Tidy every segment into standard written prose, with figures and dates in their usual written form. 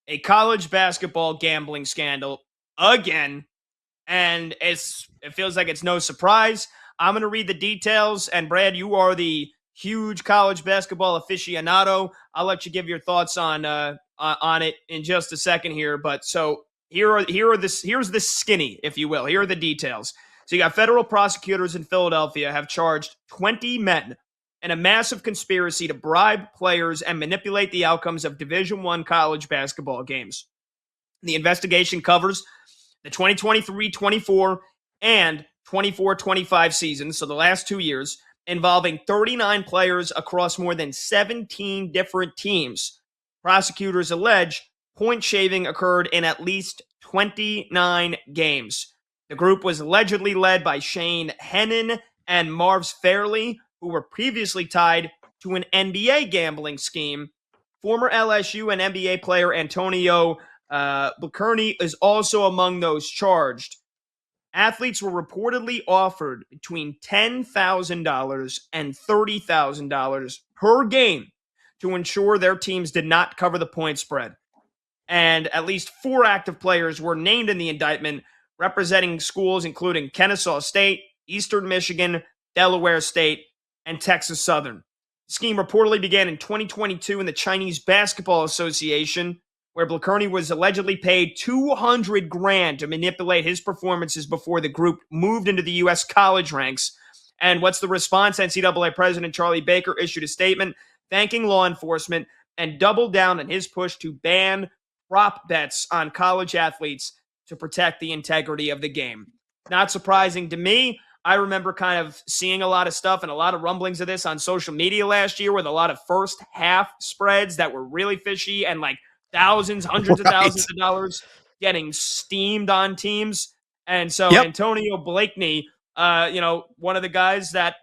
a college basketball gambling scandal again, and it feels like it's no surprise. I'm going to read the details, and Brad, you are the huge college basketball aficionado. I'll let you give your thoughts on it in just a second here. But so here's the skinny, if you will. Here are the details. So you got federal prosecutors in Philadelphia have charged 20 men in a massive conspiracy to bribe players and manipulate the outcomes of Division I college basketball games. The investigation covers the 2023-24 and 24-25 seasons, so the last 2 years, involving 39 players across more than 17 different teams. Prosecutors allege point shaving occurred in at least 29 games. The group was allegedly led by Shane Hennon and Marv's Fairley, who were previously tied to an NBA gambling scheme. Former LSU and NBA player Antonio Blackerney is also among those charged. Athletes were reportedly offered between $10,000 and $30,000 per game to ensure their teams did not cover the point spread. And at least 4 active players were named in the indictment, representing schools including Kennesaw State, Eastern Michigan, Delaware State, and Texas Southern. The scheme reportedly began in 2022 in the Chinese Basketball Association, where Blackerney was allegedly paid $200,000 to manipulate his performances before the group moved into the U.S. college ranks. And what's the response? NCAA President Charlie Baker issued a statement thanking law enforcement and doubled down on his push to ban prop bets on college athletes to protect the integrity of the game. Not surprising to me. I remember kind of seeing a lot of stuff and a lot of rumblings of this on social media last year with a lot of first half spreads that were really fishy and like thousands, hundreds of thousands of dollars getting steamed on teams. And so Antonio Blakeney, one of the guys that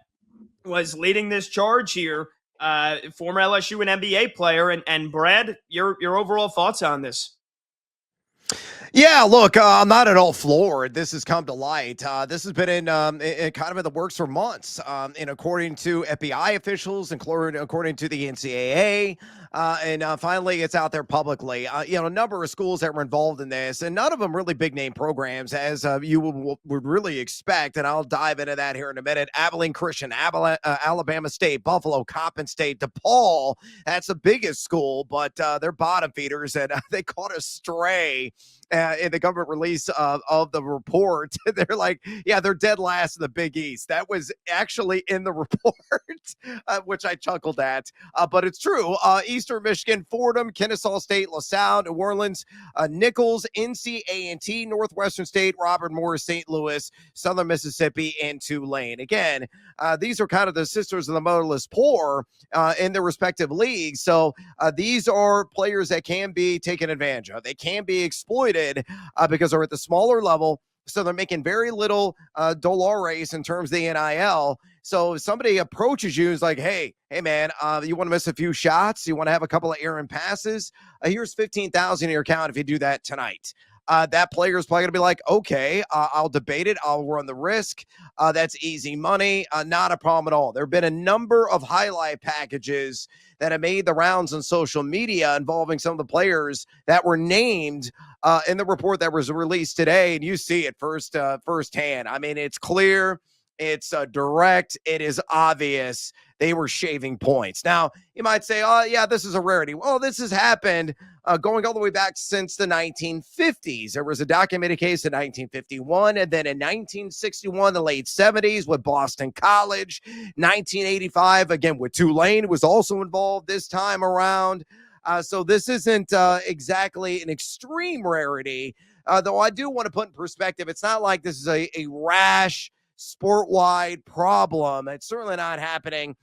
was leading this charge here, former LSU and NBA player. And Brad, your overall thoughts on this? Yeah, look, I'm not at all floored. This has come to light. This has been in kind of in the works for months. And according to FBI officials, according to the NCAA, and finally it's out there publicly. A number of schools that were involved in this, and none of them really big name programs, as you would really expect. And I'll dive into that here in a minute. Abilene Christian, Alabama State, Buffalo, Coppin State, DePaul. That's the biggest school, but they're bottom feeders, and they caught a stray. In the government release of the report. They're like, yeah, they're dead last in the Big East. That was actually in the report, which I chuckled at. But it's true. Eastern Michigan, Fordham, Kennesaw State, LaSalle, New Orleans, Nichols, NC-A&T, Northwestern State, Robert Morris, St. Louis, Southern Mississippi, and Tulane. Again, these are kind of the sisters of the motherless poor in their respective leagues. So these are players that can be taken advantage of. They can be exploited because they're at the smaller level, so they're making very little dollars in terms of the NIL. So if somebody approaches you and is like, hey man, you want to miss a few shots? You want to have a couple of errant passes? Here's $15,000 in your account if you do that tonight. That player is probably going to be like, okay, I'll debate it. I'll run the risk. That's easy money. Not a problem at all. There have been a number of highlight packages that have made the rounds on social media involving some of the players that were named in the report that was released today. And you see it firsthand. I mean, it's clear. It's direct. It is obvious. They were shaving points. Now, you might say, oh, yeah, this is a rarity. Well, this has happened going all the way back since the 1950s. There was a documented case in 1951, and then in 1961, the late 70s with Boston College. 1985, again, with Tulane was also involved this time around. So this isn't exactly an extreme rarity, though I do want to put in perspective, it's not like this is a rash, sport-wide problem. It's certainly not happening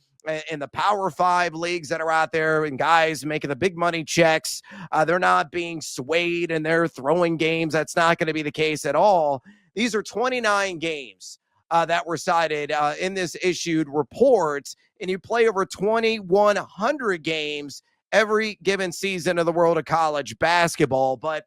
in the Power 5 leagues that are out there and guys making the big money checks. They're not being swayed in their throwing games. That's not going to be the case at all. These are 29 games that were cited in this issued report, and you play over 2,100 games every given season of the world of college basketball. But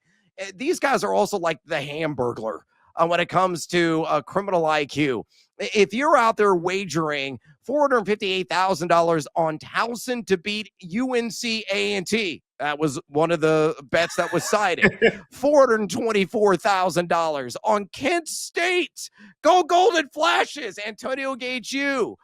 these guys are also like the Hamburglar when it comes to criminal IQ. If you're out there wagering $458,000 on Towson to beat UNC A&T, That was one of the bets that was cited. $424,000 on Kent State. Go Golden Flashes. Antonio Gage U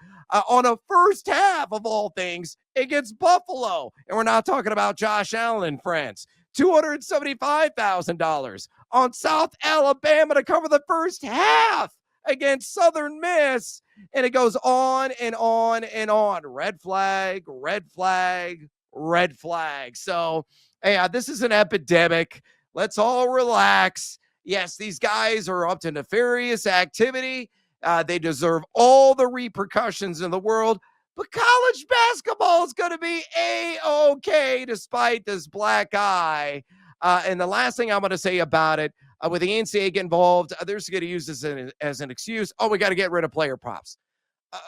on a first half of all things against Buffalo. And we're not talking about Josh Allen and friends. $275,000 on South Alabama to cover the first half against Southern Miss. And it goes on and on and on. Red flag, red flag, red flag. So, hey, this is an epidemic. Let's all relax. Yes, these guys are up to nefarious activity. They deserve all the repercussions in the world. But college basketball is going to be A-okay despite this black eye. And the last thing I'm going to say about it, with the NCAA getting involved, they're just going to use this as an excuse. Oh, we got to get rid of player props.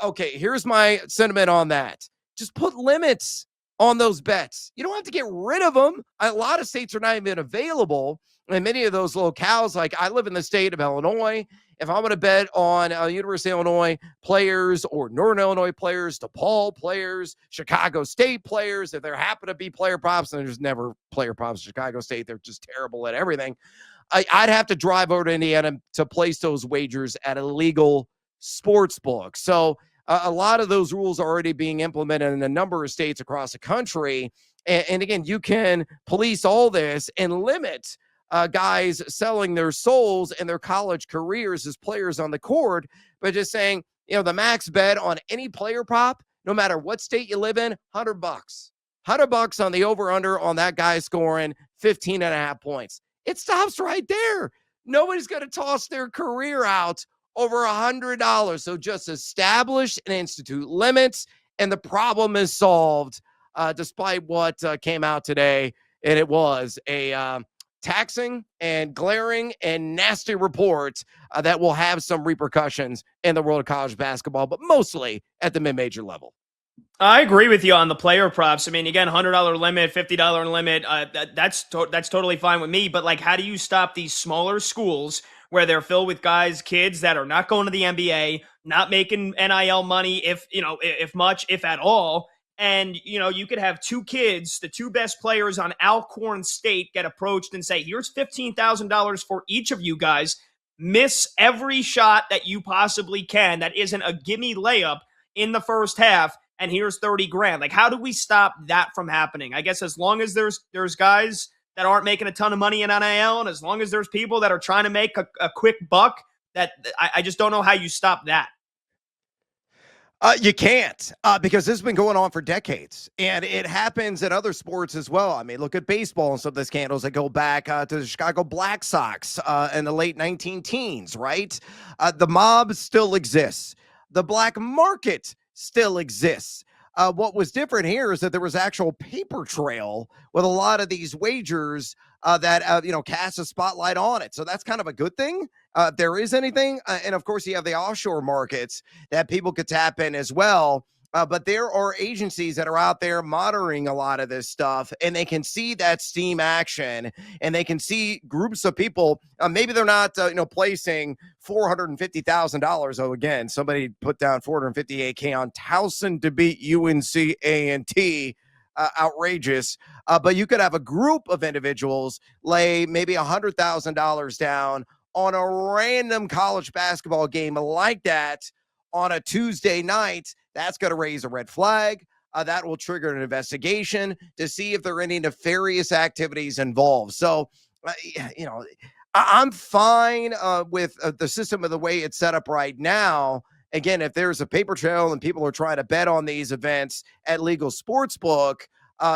Okay, here's my sentiment on that. Just put limits on those bets. You don't have to get rid of them. A lot of states are not even available. And many of those locales, like I live in the state of Illinois. If I'm going to bet on University of Illinois players or Northern Illinois players, DePaul players, Chicago State players, if there happen to be player props, and there's never player props in Chicago State, they're just terrible at everything. I'd have to drive over to Indiana to place those wagers at a legal sports book. So a lot of those rules are already being implemented in a number of states across the country. And again, you can police all this and limit guys selling their souls and their college careers as players on the court, but just saying, the max bet on any player prop, no matter what state you live in, $100. $100 on the over-under on that guy scoring 15 and a half points. It stops right there. Nobody's going to toss their career out over $100. So just establish and institute limits, and the problem is solved, despite what came out today. And it was a taxing and glaring and nasty report that will have some repercussions in the world of college basketball, but mostly at the mid-major level. I agree with you on the player props. I mean, again, $100 limit, $50 limit, that's totally fine with me. But like, how do you stop these smaller schools where they're filled with kids that are not going to the NBA, not making NIL money, if much, if at all? And, you could have two kids, the two best players on Alcorn State, get approached and say, here's $15,000 for each of you guys. Miss every shot that you possibly can that isn't a gimme layup in the first half, and here's 30 grand. Like, how do we stop that from happening? I guess as long as there's guys that aren't making a ton of money in NIL, and as long as there's people that are trying to make a quick buck, that I just don't know how you stop that. You can't, because this has been going on for decades, and it happens in other sports as well. I mean, look at baseball and some of the scandals that go back to the Chicago Black Sox in the late 19-teens, right? The mob still exists. The black market still exists. What was different here is that there was actual paper trail with a lot of these wagers that cast a spotlight on it. So that's kind of a good thing. If there is anything, and of course you have the offshore markets that people could tap in as well. But there are agencies that are out there monitoring a lot of this stuff, and they can see that steam action, and they can see groups of people. Maybe they're not, placing $450,000. Oh, again, somebody put down $458K on Towson to beat UNC A&T. Outrageous. But you could have a group of individuals lay maybe $100,000 down on a random college basketball game like that on a Tuesday night. That's going to raise a red flag. That will trigger an investigation to see if there are any nefarious activities involved. So, I'm fine with the system of the way it's set up right now. Again, if there's a paper trail and people are trying to bet on these events at legal sportsbook,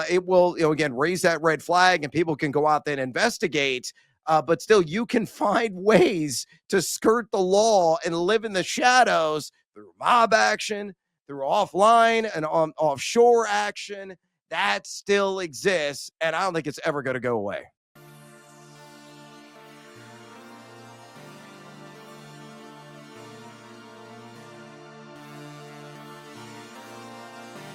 it will, again, raise that red flag, and people can go out there and investigate. But still, you can find ways to skirt the law and live in the shadows through mob action, through offline and offshore action. That still exists, and I don't think it's ever going to go away.